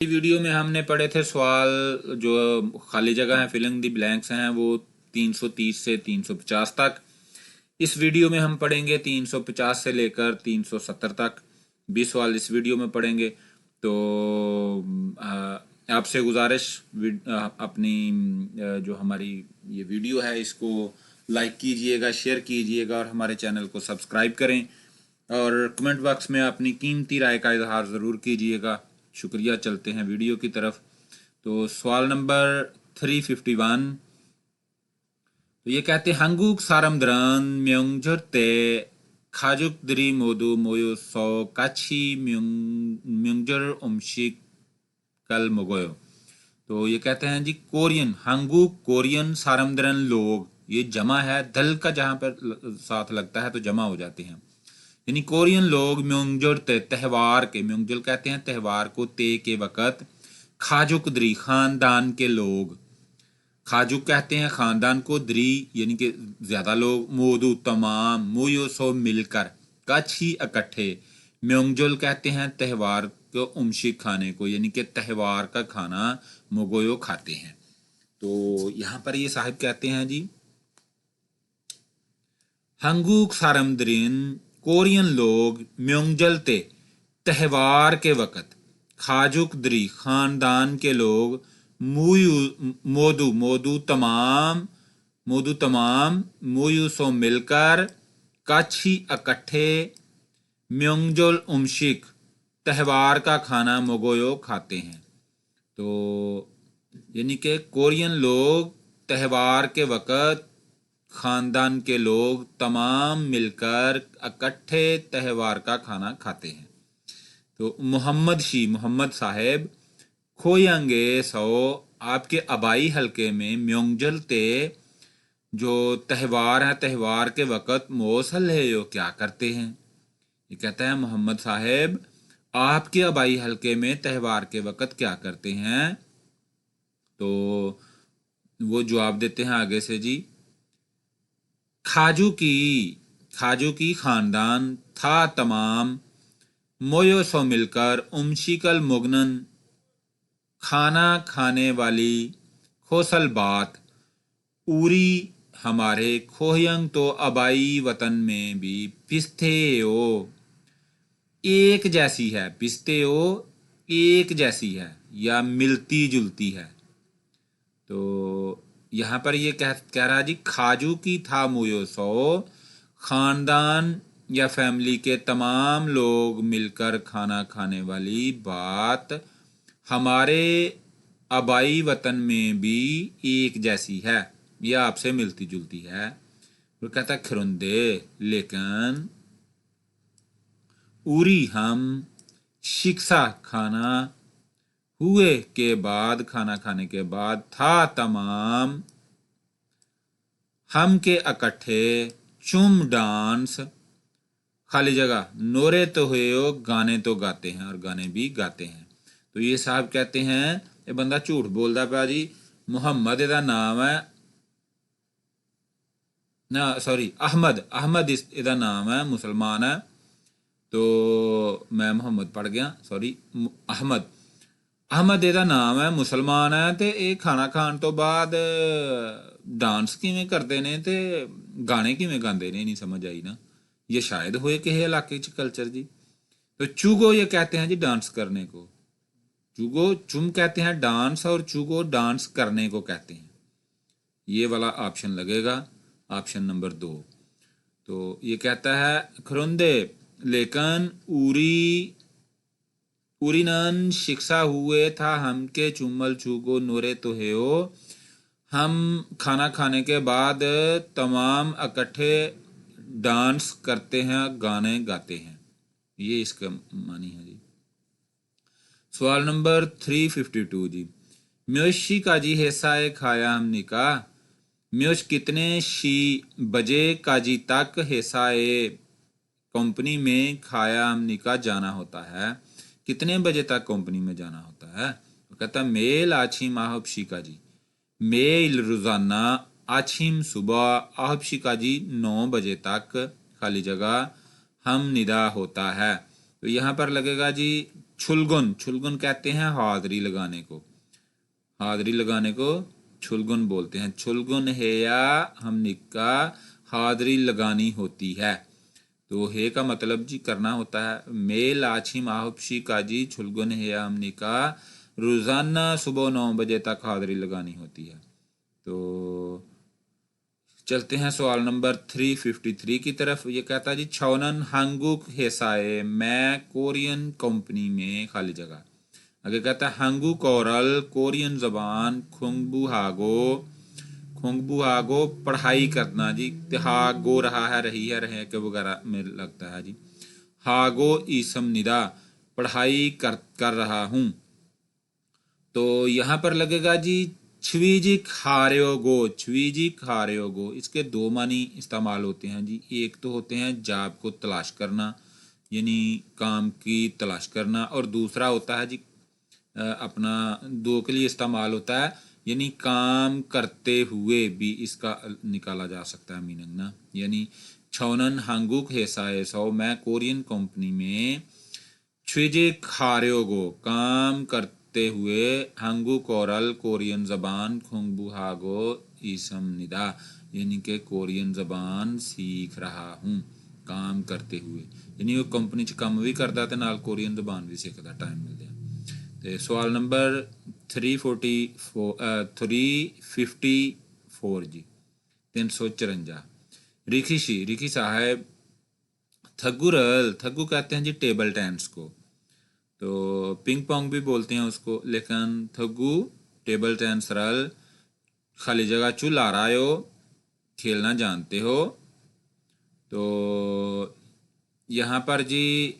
Video में हमने पढ़े थे सवाल जो खाली जगह है, फिलिंग दी ब्लैंक्स हैं, वो 330 से 350 तक। इस वीडियो में हम पढ़ेंगे 350 से लेकर 370 तक। 20 सवाल इस वीडियो में पढ़ेंगे। तो आपसे गुजारिश, अपनी जो हमारी ये वीडियो है इसको लाइक कीजिएगा, शेयर कीजिएगा और हमारे चैनल को सब्सक्राइब करें और कमेंट बॉक्स में अपनी कीमती राय का इजहार ज़रूर कीजिएगा। शुक्रिया। चलते हैं वीडियो की तरफ। तो सवाल नंबर 351, तो ये कहते हैं हंगूक सारमद्रन म्योंगजरते खाजुक द्री मोदू मोयो सो काची म्योंगजर उमशिक कल मोगोयो। तो ये कहते हैं जी कोरियन, हंगूक कोरियन, सारमद्रन लोग, ये जमा है, दल का जहाँ पर साथ लगता है तो जमा हो जाते हैं। यानी कोरियन लोग म्योंगजल त्यौहार के, म्योंगजल कहते हैं त्यौहार को, ते के वक़्त, खाजुक द्री खानदान के लोग, खाजुक कहते हैं खानदान को, द्री यानी कि ज्यादा लोग, मोदू तमाम, मोयो सो मिलकर, कछ ही इकट्ठे, म्योंगजल कहते हैं त्यौहार को, उमशिक खाने को यानी कि त्यौहार का खाना मोगोयो खाते हैं। तो यहाँ पर ये साहिब कहते हैं जी हंगूक सारमद्रिन कोरियन लोग म्योंगजल ते त्यौहार के वक़्त, खाजुक द्री खानदान के लोग, मोदू मोदू तमाम, मोदू तमाम, मोयू सो मिलकर, काछी इकट्ठे, म्योंगजल उमशिक त्यौहार का खाना मोगोयो खाते हैं। तो यानी कि कोरियन लोग त्यौहार के वक़्त खानदान के लोग तमाम मिलकर इकट्ठे त्यौहार का खाना खाते हैं। तो मोहम्मद साहेब खोयंगे सो, आपके आबाई हलके में म्योंगजल ते जो त्यौहार है, त्यौहार के वक़्त मौसल है, यो क्या करते हैं। ये कहता है मोहम्मद साहेब आपके आबाई हलके में त्यौहार के वक़्त क्या करते हैं। तो वो जवाब देते हैं आगे से जी, खाजू की खानदान था तमाम, मोयो सो मिलकर, उमशिकल मुगनन खाना खाने वाली, खोसल बात, उरी हमारे, खोहयंग तो आबाई वतन में भी, पिस्ते ओ एक जैसी है, पिस्ते ओ एक जैसी है या मिलती जुलती है। तो यहाँ पर ये कह रहा है जी खाजू की था मोयो सो, खानदान या फैमिली के तमाम लोग मिलकर खाना खाने वाली बात, हमारे आबाई वतन में भी एक जैसी है या आपसे मिलती जुलती है। वो कहता है खरुंदे, लेकिन, उरी हम, शिक्षा खाना, हुए के बाद, खाना खाने के बाद, था तमाम, हम के इकट्ठे, चुम डांस, खाली जगह, नोरे तो हुए हो, गाने तो गाते हैं और गाने भी गाते हैं। तो ये साहब कहते हैं ये बंदा झूठ बोलता पाया जी, मुहम्मद इहदा नाम है ना, सॉरी अहमद इहदा नाम है, मुसलमान है। तो मैं मुहम्मद पढ़ गया, सॉरी, अहमद ਇਹਦਾ ਨਾਮ ਹੈ, ਮੁਸਲਮਾਨ ਹੈ ਤੇ ਇਹ ਖਾਣਾ ਖਾਣ ਤੋਂ ਬਾਅਦ डांस किवें करते ने ते गाने किवें गाते ने, नहीं समझ आई ना। ये शायद होए किसी इलाके च कल्चर जी। तो चुगो ये कहते हैं जी डांस करने को, चुगो, चुम कहते हैं डांस और चुगो डांस करने को कहते हैं। ये वाला ऑप्शन लगेगा, ऑप्शन नंबर 2। तो ये कहता है खरुंदे, लेकिन उरीनन शिक्षा हुए था हमके, चुम्बल चुगो नोरे तो है हो, हम खाना खाने के बाद तमाम इकट्ठे डांस करते हैं, गाने गाते हैं। ये इसका मानी है जी। सवाल नंबर 352 जी, म्योशी काजी हिस्सा खाया हमने का, म्योश कितने बजे काजी तक हिस्सा कंपनी में खाया हमने का जाना होता है, कितने बजे तक कंपनी में जाना होता है। तो कहता मेल आछिम आहबशी का जी, मेल रोज़ाना, आछिम सुबह, आहबशी का जी 9 बजे तक, खाली जगह, हम निदा होता है। तो यहाँ पर लगेगा जी छुलगुन, छुलगुन कहते हैं हाज़री लगाने को, हाज़री लगाने को छुलगुन बोलते हैं। छुलगुन है या हमने का हाज़री लगानी होती है। तो हे का मतलब जी करना होता है। मेल आछी माहपशी का जी छुलगुन है या हमने का रोज़ाना सुबह 9 बजे तक हाज़री लगानी होती है। तो चलते हैं सवाल नंबर 353 की तरफ। ये कहता है जी छौनन हांगुक हेसाए, मैं कोरियन कंपनी में खाली जगह। आगे कहता है हांगू कोरल कोरियन जबान खुंगबू हागो, खुंगबू हागो पढ़ाई करना जी। हागो रहा है, रही है, रहे के वगैरह में लगता है जी। हागो ईसम निदा, पढ़ाई कर रहा हूँ। तो यहाँ पर लगेगा जी छवीजी खारेगो, छवीजी खारेगो। इसके दो मानी इस्तेमाल होते हैं जी। एक तो होते हैं जॉब को तलाश करना, यानी काम की तलाश करना, और दूसरा होता है जी अपना दो के लिए इस्तेमाल होता है, यानी काम करते हुए भी इसका निकाला जा सकता है मीनिंग ना। यानी छौनन हांगुक हेसाए सौ, मैं कोरियन कंपनी में छुजे खार्योगो काम करते हुए हांगू कोरल कोरियन जबान खुंगबू हागो ईसम निदा, यानी कि कोरियन जबान सीख रहा हूँ काम करते हुए। यानी वो कंपनी च काम भी करता ते नाल कोरियन जबान भी सीखता टाइम मिलता। तो सवाल नंबर 354 जी 354। रिखिशी, रिखी साहब थगुरल, थगु कहते हैं जी टेबल टेनिस को, तो पिंग पोंग भी बोलते हैं उसको, लेकिन थगु टेबल टेनिस रल खाली जगह चुल आ रहा हो, खेलना जानते हो। तो यहाँ पर जी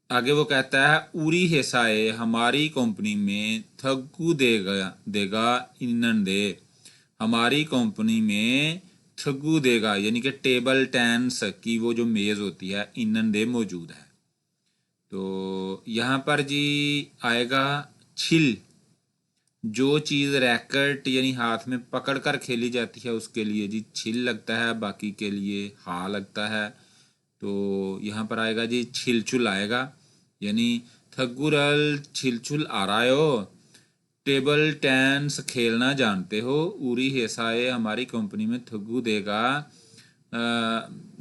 आगे वो कहता है उरी हेसाए, हमारी कंपनी में थगु देगा देगा इनन दे, हमारी कंपनी में थगु देगा यानी कि टेबल टेनिस की वो जो मेज़ होती है इनन दे मौजूद है। तो यहाँ पर जी आएगा छिल, जो चीज़ रैकेट यानी हाथ में पकड़ कर खेली जाती है उसके लिए जी छिल लगता है, बाकी के लिए हा लगता है। तो यहाँ पर आएगा जी छिलचुल आएगा, यानी थगुरल छिलचुल आ रहा हो, टेबल टेनिस खेलना जानते हो। उरी हेसाए, हमारी कंपनी में थगु देगा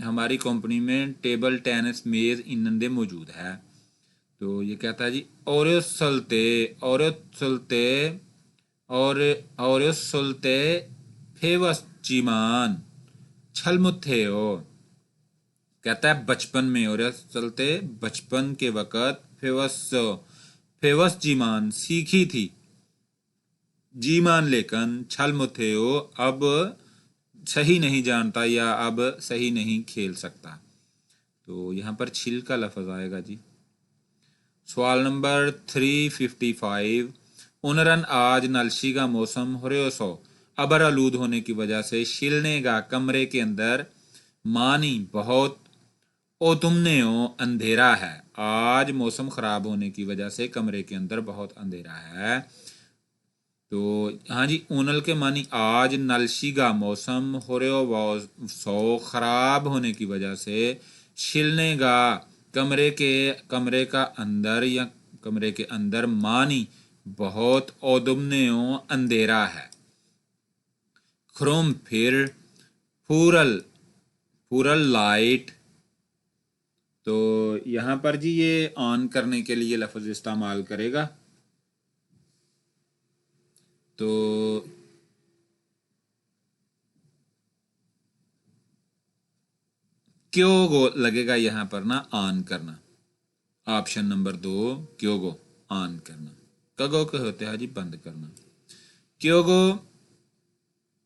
हमारी कंपनी में टेबल टेनिस मेज इनंदे मौजूद है। तो ये कहता है जी और सलते और सलते और सलते फेवस चीमान छलमुथेओ, कहता है बचपन में और चलते बचपन के वक़्त फेवस फेवस जीमान सीखी थी, जीमान लेकिन छलमुथेओ अब सही नहीं जानता या अब सही नहीं खेल सकता। तो यहाँ पर छिल का लफ्ज़ आएगा जी। सवाल नंबर 355। उनरन आज नलशी का मौसम होरेसो, अबर आलूद होने की वजह से शिलने का कमरे के अंदर मानी बहुत ओ तुमने ओ अंधेरा है। आज मौसम ख़राब होने की वजह से कमरे के अंदर बहुत अंधेरा है। तो हाँ जी ओनल के मानी आज, नलशी का मौसम होरे सो ख़राब होने की वजह से, छिलने का कमरे का अंदर या कमरे के अंदर मानी बहुत ओदुमनेओ अंधेरा है। ख्रोम फिर पूरल पूरल लाइट। तो यहाँ पर जी ये ऑन करने के लिए लफ्ज़ इस्तेमाल करेगा। तो क्यों गो लगेगा यहाँ पर ना ऑन करना। ऑप्शन नंबर 2 क्यों गो ऑन करना, कगो के होते हैं जी बंद करना। क्यों गो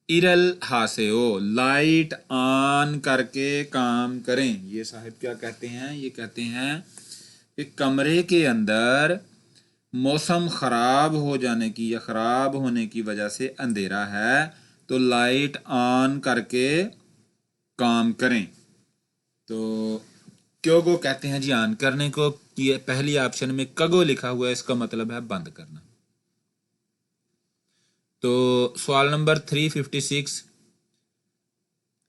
इरल हासेओ, लाइट ऑन करके काम करें। ये साहब क्या कहते हैं, ये कहते हैं कि कमरे के अंदर मौसम ख़राब हो जाने की या ख़राब होने की वजह से अंधेरा है, तो लाइट ऑन करके काम करें। तो क्यों को कहते हैं जी ऑन करने को। ये पहली ऑप्शन में कगो लिखा हुआ है, इसका मतलब है बंद करना। तो सवाल नंबर 356।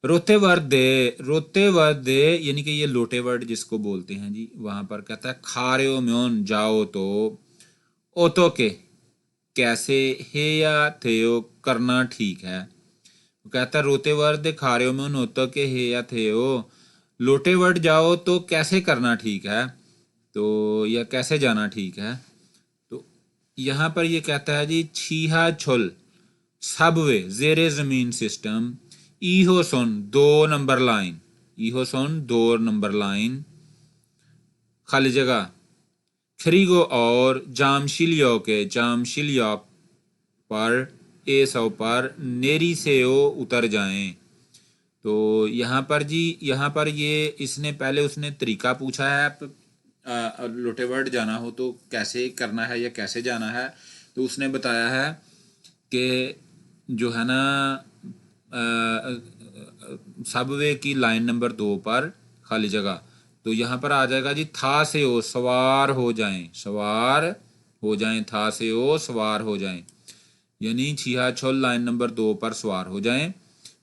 रोते वर्दे यानी कि ये लोटे वर्ड जिसको बोलते हैं जी, वहां पर कहता है खार्यो म्योन जाओ तो, ओतो के कैसे है या थेयो करना ठीक है। वो कहता है रोते वर्द खार्यो म्योन ओतो के है या थेयो, लोटे वर्ड जाओ तो कैसे करना ठीक है, तो या कैसे जाना ठीक है। तो यहाँ पर ये कहता है जी छीहा छुल सबवे जेरे ज़मीन सिस्टम ईहोसोन 2 नंबर लाइन, ईहोसोन 2 नंबर लाइन खाली जगह खरीगो और जामशिलियो के जामशिलियो पर ए सौ पर नेरी से ओ उतर जाएं। तो यहाँ पर जी, यहाँ पर ये इसने पहले उसने तरीका पूछा है, लोटेवर्ड जाना हो तो कैसे करना है या कैसे जाना है। तो उसने बताया है कि जो है ना सबवे की लाइन नंबर 2 पर खाली जगह, तो यहाँ पर आ जाएगा जी था से ओ सवार हो जाएं, सवार हो जाएं, था से ओ सवार हो जाएं, यानी छिया छोल लाइन नंबर 2 पर सवार हो जाएं।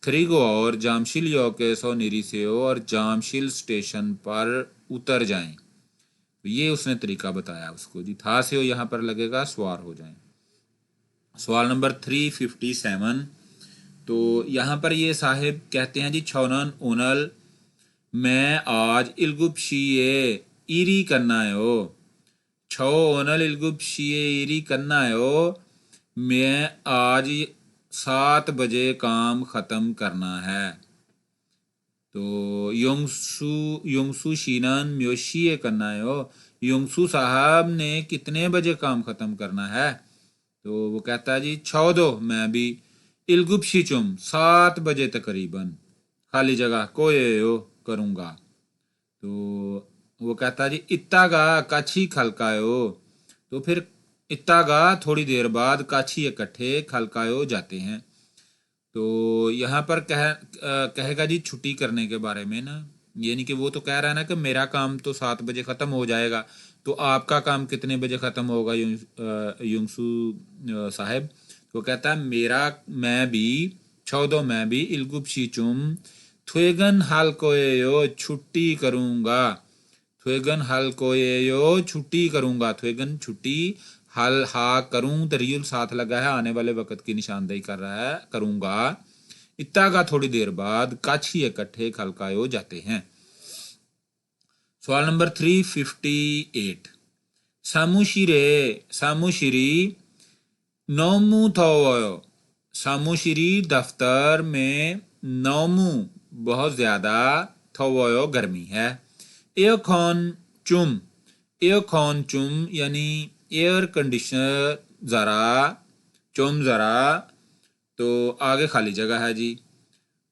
खरीगो और जामशिल यो के सौ निरी से ओ और जामशिल स्टेशन पर उतर जाएं। तो ये उसने तरीका बताया उसको जी, था से ओ यहाँ पर लगेगा सवार हो जाएं। सवाल नंबर 357, तो यहाँ पर ये साहिब कहते हैं जी छौनन ओनल मैं आज इलगुप्शिए ईरी करना है ओ, छो ओनल इलगुप्शिए ईरी करना है ओ, मैं आज 7 बजे काम ख़त्म करना है। तो योंगसू योंगसू शीनन म्योशिए करना है ओ, योंगसू साहब ने कितने बजे काम ख़त्म करना है। तो वो कहता है जी 6 मैं भी इलगुप्शिचुम 7 बजे तकरीबन खाली जगह कोयो करूँगा। तो वो कहता है जी इत्तागा काछी खलकायो, तो फिर इत्तागा थोड़ी देर बाद काछी इकट्ठे खलकायो जाते हैं। तो यहाँ पर कहेगा जी छुट्टी करने के बारे में ना, यानी कि वो तो कह रहा है ना कि मेरा काम तो 7 बजे ख़त्म हो जाएगा, तो आपका काम कितने बजे ख़त्म होगा युंगसू साहब। तो कहता है मेरा मैं भी छौदो मैं भी इल्गुप्शीचुम थुएगन हाल कोयो छुट्टी करूँगा, थुएगन हाल कोयो छुट्टी करूँगा, थुएगन छुट्टी हाल हा करूँ तो रियल साथ लगा है, आने वाले वक्त की निशानदेही कर रहा है, करूँगा। इतना का थोड़ी देर बाद काछी इकट्ठे खलकायो जाते हैं। सवाल नंबर 358, सामुशिरे सामुशिरी नौमू थोवयो, सामुशिरी दफ्तर में नौमू बहुत ज़्यादा, थोवयो गर्मी है, एयरकॉन चुम, एयरकॉन चुम यानी एयर कंडीशनर ज़रा, चुम ज़रा, तो आगे खाली जगह है जी।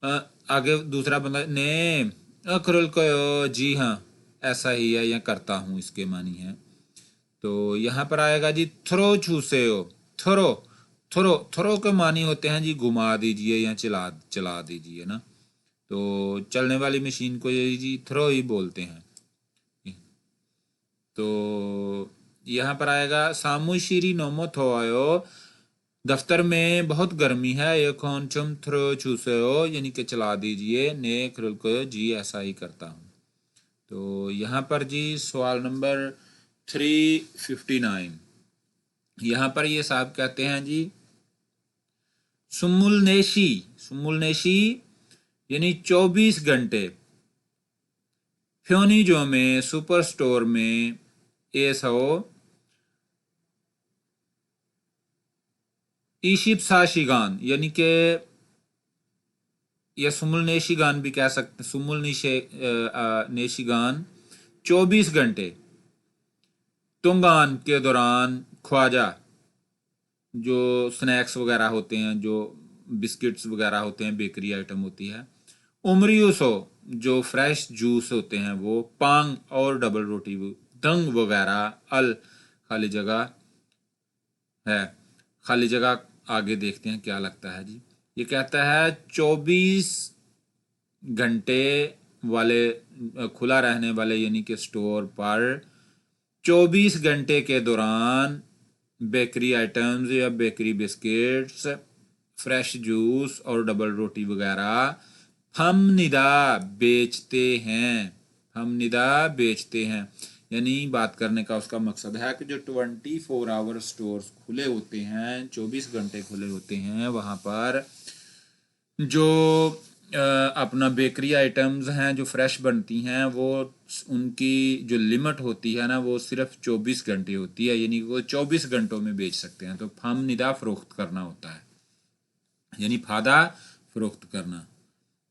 आगे दूसरा बंदा ने अखरुल को, जी हाँ ऐसा ही है या करता हूँ इसके मानी है। तो यहाँ पर आएगा जी थ्रो छूसे हो, थ्रो थ्रो थ्रो के मानी होते हैं जी घुमा दीजिए या चला चला दीजिए ना, तो चलने वाली मशीन को ये जी थ्रो ही बोलते हैं। तो यहाँ पर आएगा सामुशिरी नोमो थोयो, दफ्तर में बहुत गर्मी है, ये कौन चुम थ्रो छूसे हो यानी कि चला दीजिए, ने खुल को जी ऐसा ही करता हूँ। तो यहाँ पर जी सवाल नंबर 359, यहाँ पर ये साहब कहते हैं जी सुमुलनेशी, सुमुलनेशी यानी 24 घंटे फ्योनीजो में सुपर स्टोर में एसओ ईशिप साशिगान यानी कि या सुमुल नेशिगान भी कह सकते, सुमुल नेशिगान 24 घंटे तुंगान के दौरान ख्वाजा जो स्नैक्स वगैरह होते हैं, जो बिस्किट्स वगैरह होते हैं, बेकरी आइटम होती है, उमरियोसो जो फ्रेश जूस होते हैं वो, पांग और डबल रोटी दंग वगैरह, अल खाली जगह है, खाली जगह आगे देखते हैं क्या लगता है जी। ये कहता है 24 घंटे वाले खुला रहने वाले यानी कि स्टोर पर 24 घंटे के दौरान बेकरी आइटम्स या बेकरी बिस्किट्स, फ्रेश जूस और डबल रोटी वगैरह हम निदा बेचते हैं, हम निदा बेचते हैं, यानी बात करने का उसका मकसद है कि जो 24 आवर स्टोर्स खुले होते हैं, 24 घंटे खुले होते हैं, वहाँ पर जो अपना बेकरी आइटम्स हैं जो फ्रेश बनती हैं, वो उनकी जो लिमिट होती है ना, वो सिर्फ 24 घंटे होती है, यानी वो 24 घंटों में बेच सकते हैं। तो हम निदा फ़रोख्त करना होता है, यानी फादा फ़रोख्त करना।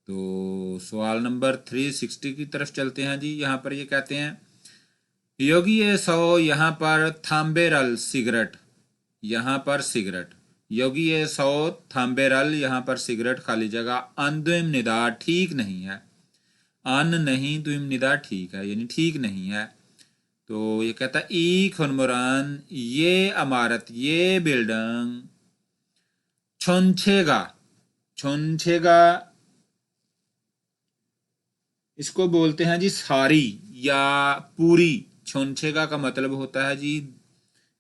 तो सवाल नंबर 360 की तरफ चलते हैं जी। यहाँ पर ये कहते हैं योगी ये सौ यहाँ पर थाम्बेरल सिगरेट, यहाँ पर सिगरेट, योगी ये सौ थाम्बेरल, यहाँ पर सिगरेट खाली जगह अनद्विम निदा ठीक नहीं है, अन नहीं द्विम निदा ठीक है, यानी ठीक नहीं है। तो ये कहता है ई खुनमुरान ये इमारत, ये बिल्डिंग छोंछेगा, छोंछेगा इसको बोलते हैं जी सारी या पूरी। छोंछेगा का मतलब होता है जी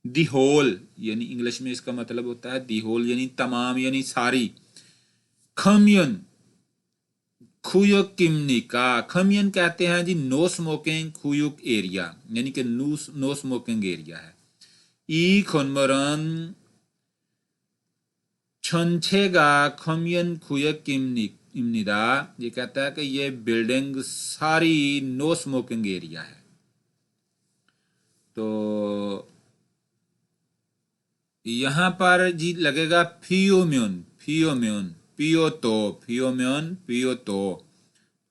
दी होल, यानी इंग्लिश में इसका मतलब होता है दी होल, यानी तमाम, यानी सारी। खम्यन खुयुक किमनिका, खम्यन कहते हैं जी नो स्मोकिंग खुयुक एरिया, यानी कि नो स्मोकिंग एरिया है। ई खुनमरन छंछेगा खम्यन खुयुक इमनिदा, ये कहता है कि ये building sorry no smoking area है। तो यहाँ पर जी लगेगा फियोम्यून, फियोम्यून, पियो तो, फियोम्यून पियो तो,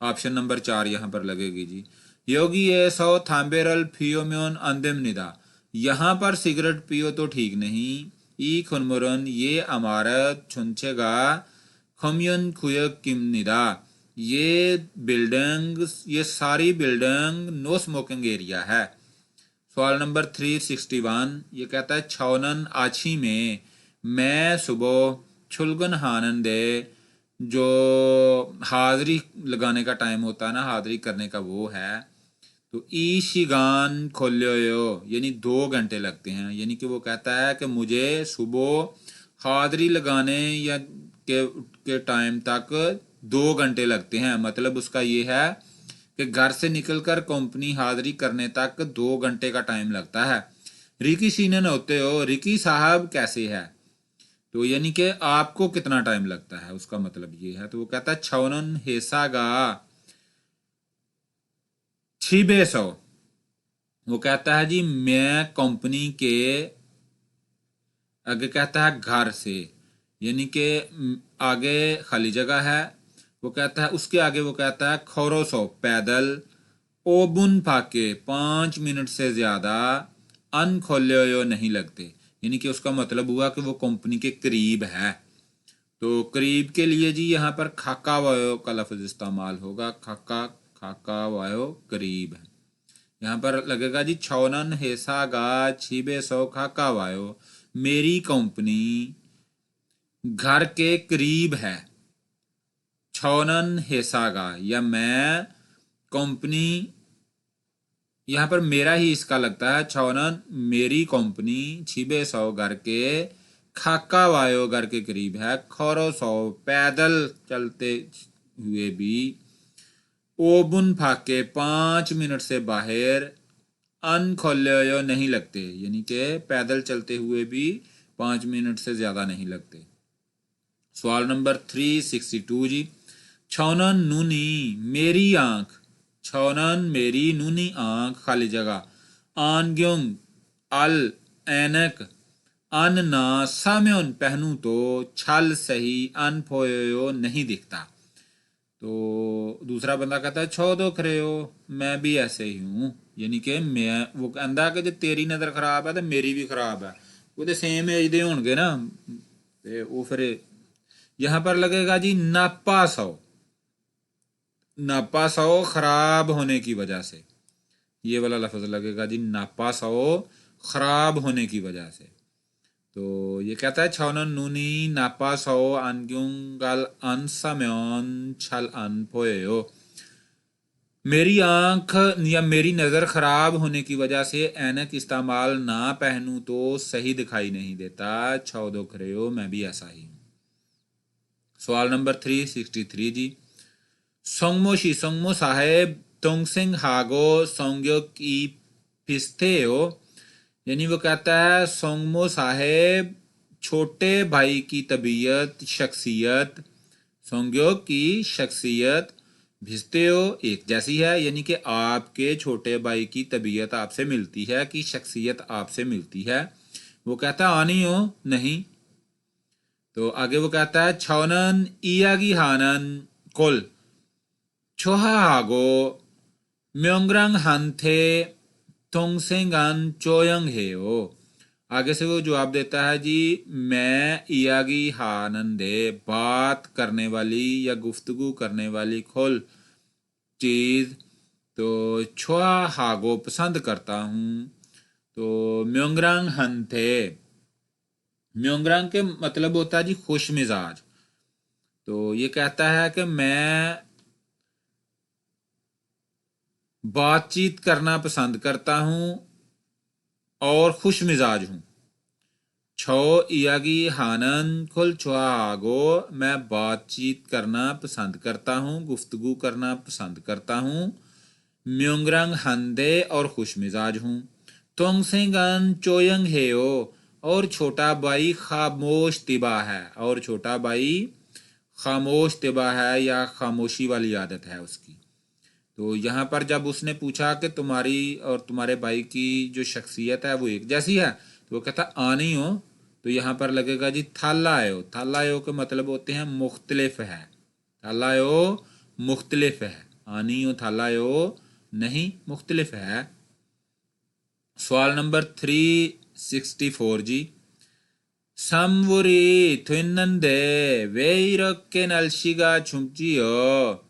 ऑप्शन नंबर 4 यहाँ पर लगेगी जी। योगी ये सौ थाम्बेरल फियोम्यून अंदिम निदा, यहाँ पर सिगरेट पियो तो ठीक नहीं। ई खुनमुरन ये अमारत छुंछेगा खम्यन खुयक किम निदा, ये बिल्डिंग, ये सारी बिल्डिंग नो स्मोकिंग एरिया है। सवाल नंबर 361 ये कहता है छौनन आछी में मैं सुबह छुलगन हानन दे, जो हाज़री लगाने का टाइम होता है ना, हाज़री करने का वो है। तो ई शिगान खोल्यो, यानी 2 घंटे लगते हैं, यानी कि वो कहता है कि मुझे सुबह हाज़री लगाने या के टाइम तक 2 घंटे लगते हैं। मतलब उसका ये है कि घर से निकलकर कंपनी हाजिरी करने तक 2 घंटे का टाइम लगता है। रिकी सीनन होते हो, रिकी साहब कैसे है, तो यानी कि आपको कितना टाइम लगता है, उसका मतलब ये है। तो वो कहता है छौनन हेसागा छिबे सौ, वो कहता है जी मैं कंपनी के, आगे कहता है घर से, यानी कि आगे खाली जगह है, वो कहता है उसके आगे वो कहता है खौरोसो पैदल, ओबुन फाके 5 मिनट से ज़्यादा, अन खोल्यो नहीं लगते, यानी कि उसका मतलब हुआ कि वो कंपनी के करीब है। तो करीब के लिए जी यहाँ पर खाका वायो का लफ्ज़ इस्तेमाल होगा, खाका, खाका वायो करीब है। यहाँ पर लगेगा जी छौनन हेसा गा छिबे सौ खाका वायो, मेरी कंपनी घर के करीब है। छौनन हेसागा या मैं कंपनी, यहाँ पर मेरा ही इसका लगता है, छौनन मेरी कंपनी छिबे सौ घर के, खाका वायो घर के करीब है, खौरो सौ पैदल चलते हुए भी, ओबुन फाके 5 मिनट से बाहर, अन खोल्यो नहीं लगते, यानी कि पैदल चलते हुए भी 5 मिनट से ज़्यादा नहीं लगते। सवाल नंबर 362 जी। छौनन नूनी मेरी आँख, छौनन मेरी नूनी आँख खाली जगह आनग्योंग अल ऐनक, अन ना साम्योन पहनूं तो छल सही अन फोयो नहीं दिखता। तो दूसरा बंदा कहता है छो दो खरे हो, मैं भी ऐसे ही हूँ, यानी कि मैं, वो कहता कि जो तेरी नज़र खराब है तो मेरी भी खराब है, वो तो सेम एज दे होंगे ना, तो वो फिर यहाँ पर लगेगा जी नापा सौ, नापा सौ खराब होने की वजह से, ये वाला लफ्ज़ लगेगा जी नापा सौ खराब होने की वजह से। तो ये कहता है छौनन नूनी नापा सौ अनग्युंगल अनसम्योन छल अनपोयो, मेरी आँख या मेरी नज़र ख़राब होने की वजह से ऐनक इस्तेमाल ना पहनूं तो सही दिखाई नहीं देता, छौ दो खरे हो मैं भी ऐसा ही हूँ। सवाल नंबर 363 जी। 성모시 성모 साहेब 동생하고 성격이 비슷해요। यानी वो कहता है सोंगमो साहेब छोटे भाई की तबीयत शख्सियत सोंग्यो की शख्सियत भिस्तेओ एक जैसी है, यानी कि आपके छोटे भाई की तबीयत आपसे मिलती है कि शख्सियत आपसे मिलती है। वो कहता है आनी हो नहीं। तो आगे वो कहता है छौनन इयागी हानन कोल छोहागो म्योंगरंग हंथे तोंगसेंगान चोयंग हेओ। आगे से वो जवाब देता है जी मैं इयागी हानंदे बात करने वाली या गुफ्तगू करने वाली खोल चीज़ तो छुआ हागो पसंद करता हूँ। तो म्योंगरंग हंथे म्योंगरंग के मतलब होता है जी खुश मिजाज। तो ये कहता है कि मैं बातचीत करना पसंद करता हूँ और खुश मिजाज हूँ। छो इयागी हानन खुल छुआगो मैं बातचीत करना पसंद करता हूँ गुफ्तगू करना पसंद करता हूँ। म्योंगरंग हंदे और खुश मिजाज हूँ। तोंगसेंगन चोयंग हेओ और छोटा भाई खामोश तिबा है और छोटा भाई खामोश तिबा है या खामोशी वाली आदत है उसकी। तो यहाँ पर जब उसने पूछा कि तुम्हारी और तुम्हारे भाई की जो शख्सियत है वो एक जैसी है तो वो कहता आनी हो। तो यहाँ पर लगेगा जी थालायो। थालायो के मतलब होते हैं मुख्तलिफ है। थालायो मुख्तलिफ है, आनी हो थालायो नहीं मुख्तलिफ है। सवाल नंबर 364 जी 삼월이 됐는데 왜 이렇게 날씨가 춥지요?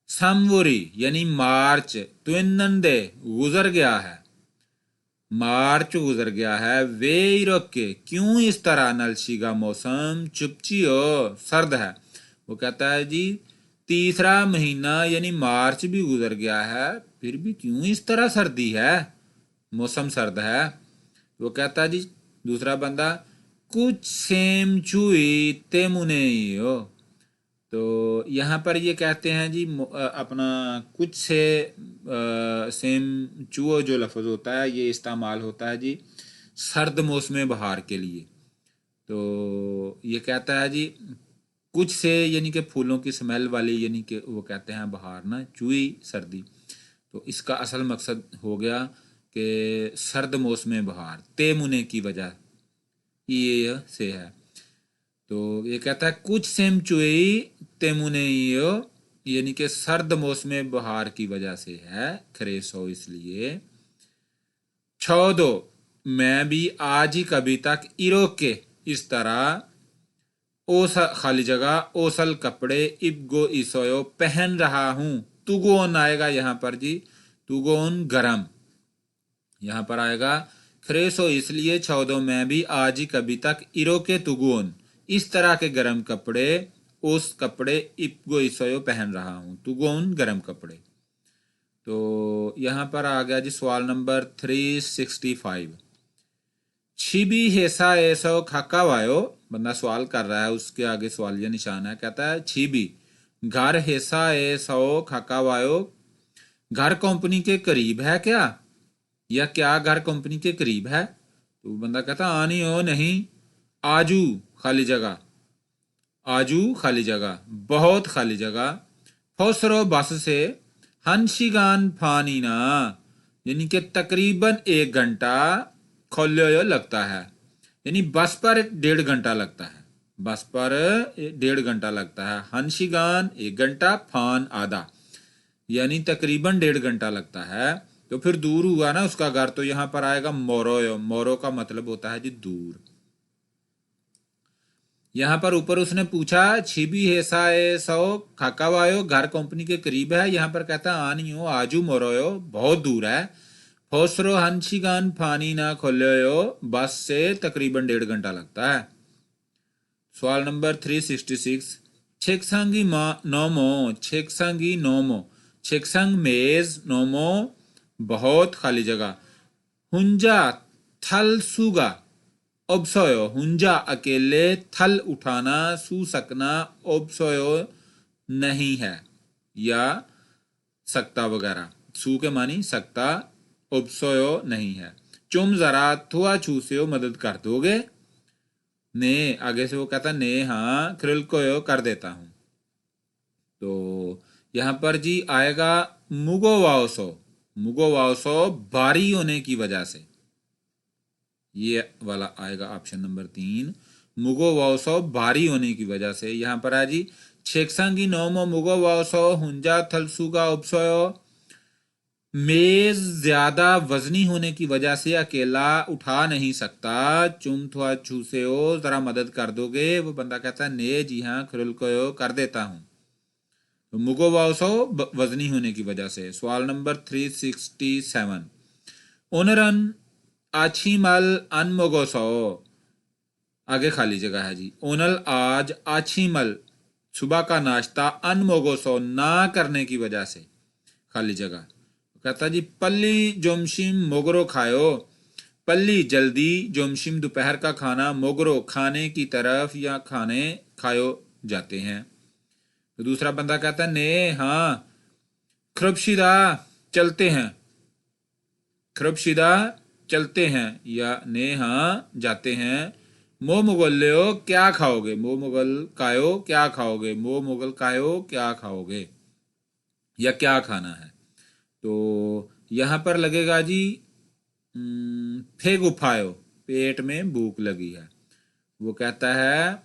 समवरी यानी मार्च ट्वेनंदे गुजर गया है, मार्च गुजर गया है। वे के क्यों इस तरह नलसी का मौसम चुपचियो सर्द है। वो कहता है जी तीसरा महीना यानी मार्च भी गुजर गया है फिर भी क्यों इस तरह सर्दी है, मौसम सर्द है। वो कहता है जी दूसरा बंदा कुछ सेम चुई तेमुने हो। तो यहाँ पर ये कहते हैं जी अपना कुछ से सेम चूहो जो लफ्ज़ होता है ये इस्तेमाल होता है जी सर्द मौसम बहार के लिए। तो ये कहता है जी कुछ से यानी कि फूलों की स्मेल वाली, यानी कि वो कहते हैं बहार ना, चूई सर्दी। तो इसका असल मकसद हो गया कि सर्द मौसम बहार तेमुने की वजह ये से है। तो ये कहता है कुछ सेम चुई तेमुनेयो यानी कि सर्द मौसम बहार की वजह से है खरेसो इसलिए। छोदो मैं भी आज ही कभी तक इरोक के इस तरह ओसल खाली जगह ओसल कपड़े इबगो इसोयो पहन रहा हूँ। तुगोन आएगा यहाँ पर जी, तुगोन गरम यहाँ पर आएगा खरेसो इसलिए छौदो मैं भी आज ही कभी तक इरो के तुगोन इस तरह के गर्म कपड़े उस कपड़े इपगो इसोयो पहन रहा हूँ। तुगोन गर्म कपड़े। तो यहाँ पर आ गया जी सवाल नंबर 365 छिबी हेसा ऐसो खाका वायो। बंदा सवाल कर रहा है उसके आगे सवालिया निशान है। कहता है छिबी घर हेसा ऐसो खाका वायो घर कंपनी के करीब है क्या, या क्या घर कंपनी के करीब है। तो बंदा कहता आनी हो नहीं। आजू खाली जगह, आजू खाली जगह बहुत खाली जगह। फौसरो बस से हंशिगान फानीना यानी कि तकरीबन 1 घंटा खोलो लगता है, यानी बस पर 1.5 घंटा लगता है, बस पर 1.5 घंटा लगता है। हंशिगान 1 घंटा फान आधा यानी तकरीबन 1.5 घंटा लगता है। तो फिर दूर हुआ ना उसका घर, तो यहाँ पर आएगा मोरो। मोरो का मतलब होता है जी दूर। यहाँ पर ऊपर उसने पूछा छिबी हेसा ए सो खाकावायो घर कंपनी के करीब है, यहाँ पर कहता आनी हो आजू मोरोयो बहुत दूर है। फोसरो हंशिगान फानी ना खोलो बस से तकरीबन 1.5 घंटा लगता है। सवाल नंबर 366 छेकसांगी नोमो छेकसांगी नोमो छेकसांग मेज नोमो बहुत खाली जगह। हुंजा थल सुगा ओबसोयो हुंजा अकेले थल उठाना सू सकना ओबसोयो नहीं है। या सकता वगैरह। सू के मानी सकता, उपसोयो नहीं है। चुम जरा थोड़ा छूसेयो मदद कर दोगे। ने आगे से वो कहता ने हाँ क्रिल को कर देता हूँ। तो यहाँ पर जी आएगा मुगो वाओसो। मुगो वाओसो भारी होने की वजह से, ये वाला आएगा ऑप्शन नंबर 3। मुगो वाओसो भारी होने की वजह से। यहाँ पर है जी छेक्सांगी नोमो मुगो वाओसो हुंजा थलसुगा उपसोयो। मेज ज्यादा वजनी होने की वजह से अकेला उठा नहीं सकता। चुम थोड़ा छूसे हो जरा मदद कर दोगे। वो बंदा कहता है ने जी हाँ खुरल को कर देता हूँ। तो मुगो वाओसो वजनी होने की वजह से। सवाल नंबर 367। ओनरन आछीमल अनमोगोसो। आगे खाली जगह है जी। ओनल आज आछीमल सुबह का नाश्ता अनमोगोसो ना करने की वजह से, खाली जगह। कहता जी पल्ली जोमशिम मोगरो खायो। पल्ली जल्दी, जोमशिम दोपहर का खाना, मोगरो खाने की तरफ या खाने खायो जाते हैं। तो दूसरा बंदा कहता है ने हाँ ख्रबशिदा चलते हैं। ख्रबशिदा चलते हैं या ने हाँ जाते हैं। मो मुगल्यो क्या खाओगे। मो मुगल कायो क्या खाओगे। मो मुगल कायो क्या खाओगे या क्या खाना है। तो यहाँ पर लगेगा जी फे गुफायो, पेट में भूख लगी है। वो कहता है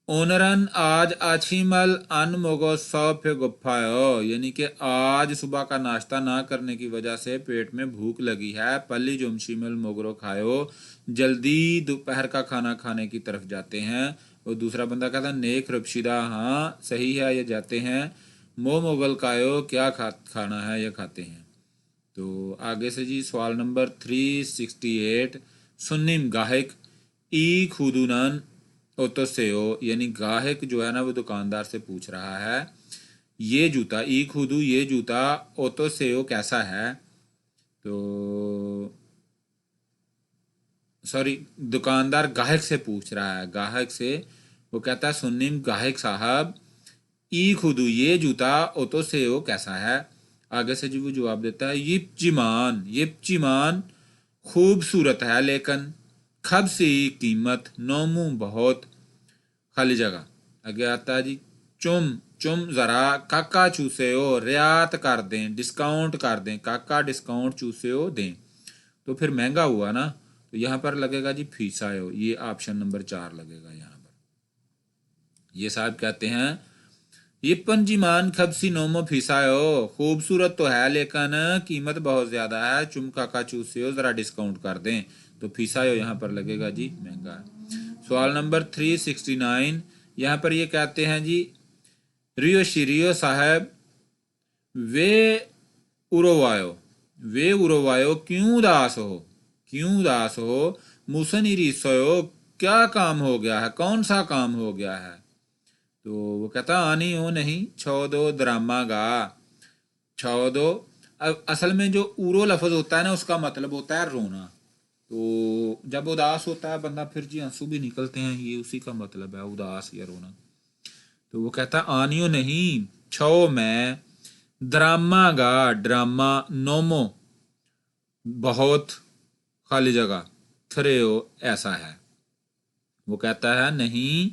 ओनरन आज आछीमल अन मोगो सौ फे गुफायो, यानी कि आज सुबह का नाश्ता ना करने की वजह से पेट में भूख लगी है। पल्ली जोमशीमल मोगरो खायो, जल्दी दोपहर का खाना खाने की तरफ जाते हैं। और दूसरा बंदा कहता नेक रबशिदा हाँ सही है ये जाते हैं। मो मोगल कायो क्या खाना है या खाते हैं। तो आगे से जी सवाल नंबर 368। सुन्निम गाहक ई खुदूनन ओतोसेओ, यानी गाहक जो है ना वो दुकानदार से पूछ रहा है ये जूता ई खुदू ये जूता ओतोसेओ कैसा है। तो सॉरी दुकानदार गाहक से पूछ रहा है। गाहक से वो कहता है सुन्निम गाहक साहब ई खुदू ये जूता ओतोसेओ कैसा है। आगे से जी वो जवाब देता है यिपचिमान खूबसूरत है लेकिन खब से कीमत नोमू बहुत, खाली जगह। आगे आता है जी चुम चुम जरा काका चूसेओ रियायत कर दें डिस्काउंट कर दें। काका डिस्काउंट चूसेओ दें, तो फिर महंगा हुआ ना। तो यहाँ पर लगेगा जी फीसायो, ये ऑप्शन नंबर 4 लगेगा। यहाँ पर ये साहब कहते हैं ये पंजीमान खबसी नोमो फीसायो, खूबसूरत तो है लेकिन कीमत बहुत ज्यादा है। चुम काका चूसियो जरा डिस्काउंट कर दें। तो फीसायो यहाँ पर लगेगा जी महंगा है। सवाल नंबर 369। यहाँ पर ये कहते हैं जी रियो शिरियो साहब वे उरोवायो क्यों उदास हो। क्यों उदास हो। मुसनी रिसोयो क्या काम हो गया है, कौन सा काम हो गया है। तो वो कहता आनी हो नहीं छोदो ड्रामा गा। छोदो असल में जो उरो लफ्ज होता है ना उसका मतलब होता है रोना। तो जब उदास होता है बंदा फिर जी आंसू भी निकलते हैं, ये उसी का मतलब है उदास या रोना। तो वो कहता आनियो नहीं छो मैं ड्रामा गा ड्रामा नोमो बहुत, खाली जगह थ्रेओ ऐसा है। वो कहता है नहीं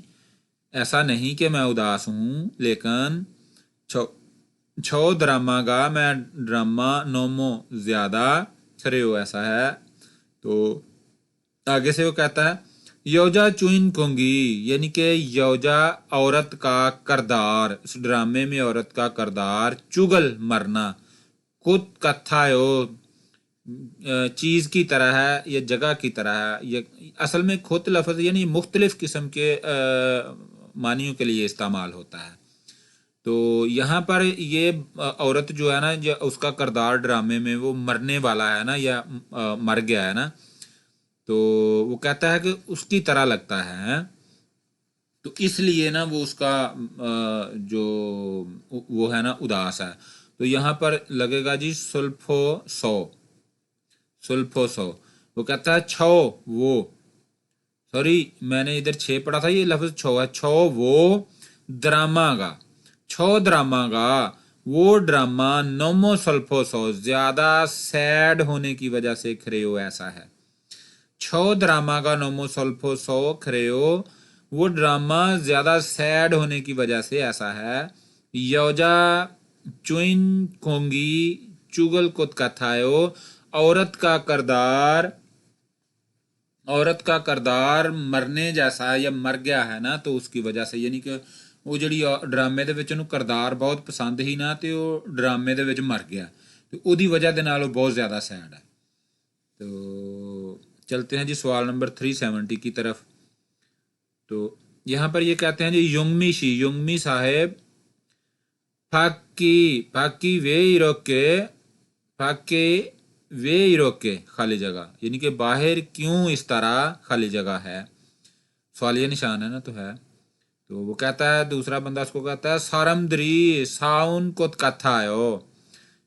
ऐसा नहीं कि मैं उदास हूँ लेकिन छो ड्रामा गा मैं ड्रामा नोमो ज्यादा थ्रेओ ऐसा है। तो आगे से वो कहता है योजा चुइन कोंगी, यानी कि योजा औरत का करदार, इस ड्रामे में औरत का करदार चुगल मरना। खुद कथायो चीज की तरह है या जगह की तरह है। ये असल में खुद लफ्ज यानी मुख्तलिफ किस्म के मानियों के लिए इस्तेमाल होता है। तो यहाँ पर ये औरत जो है ना जो उसका करदार ड्रामे में वो मरने वाला है ना या मर गया है ना। तो वो कहता है कि उसकी तरह लगता है। तो इसलिए ना वो उसका जो वो है ना उदास है। तो यहाँ पर लगेगा जी सुल्फो सो। वो कहता है छो वो, सॉरी मैंने इधर 6 पढ़ा था ये लफ्ज छो है। छो वो ड्रामा गा छो ड्रामा का वो ड्रामा नोमो सल्फोसो ज्यादा सैड होने की वजह से खरेयो ऐसा है। छो ड्रामा का नोमो सल्फोसो खरेयो वो ड्रामा ज्यादा सैड होने की वजह से ऐसा है। योजा चुइन कोंगी चुगल कुत कथायो औरत का करदार मरने जैसा या मर गया है ना, तो उसकी वजह से यानी कि वो ਜਿਹੜੀ ਡਰਾਮੇ ਦੇ ਵਿੱਚ ਉਹਨੂੰ ਕਰਦਾਰ ਬਹੁਤ ਪਸੰਦ ਹੀ ਨਾ ਤੇ ਉਹ ਡਰਾਮੇ ਦੇ ਵਿੱਚ ਮਰ गया तो ਉਹਦੀ वजह ਦੇ ਨਾਲ ਉਹ बहुत ज़्यादा सैड है। तो चलते हैं जी सवाल नंबर 370 की तरफ। तो यहाँ पर ये कहते हैं जी युंगमी साहेब फाकी वे इरोके खाली जगह यानी कि बाहर क्यों इस तरह खाली जगह है। सवालिया निशान है ना, तो है। तो वो कहता है, दूसरा बंदा उसको कहता है सारमद्री साउन को कथा आयो।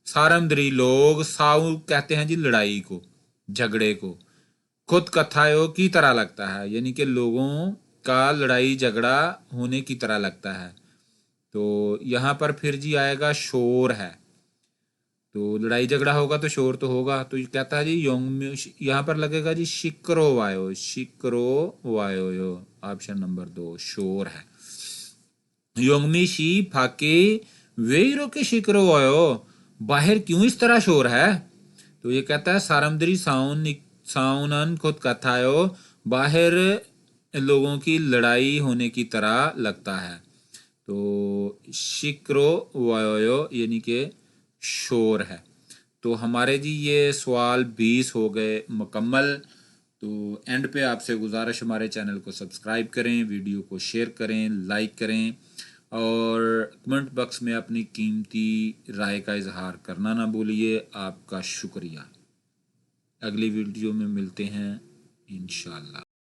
सारमद्री लोग, साउ कहते हैं जी लड़ाई को, झगड़े को, खुद कथायो की तरह लगता है यानी कि लोगों का लड़ाई झगड़ा होने की तरह लगता है। तो यहाँ पर फिर जी आएगा शोर है, तो लड़ाई झगड़ा होगा तो शोर तो होगा। तो ये कहता है जी योंग, यहाँ पर लगेगा जी शिक्रो वायो यो, ऑप्शन नंबर 2 शोर है। योंगमी शी फाके वेरो के शिक्रो वायो, बाहर क्यों इस तरह शोर है। तो ये कहता है सारमद्री साउनन खुद कथायो, बाहर लोगों की लड़ाई होने की तरह लगता है। तो शिक्रो वायो यानी कि शोर है। तो हमारे जी ये सवाल 20 हो गए मुकम्मल। तो एंड पे आपसे गुजारिश, हमारे चैनल को सब्सक्राइब करें, वीडियो को शेयर करें, लाइक करें और कमेंट बॉक्स में अपनी कीमती राय का इजहार करना ना भूलिए। आपका शुक्रिया। अगली वीडियो में मिलते हैं इंशाल्लाह।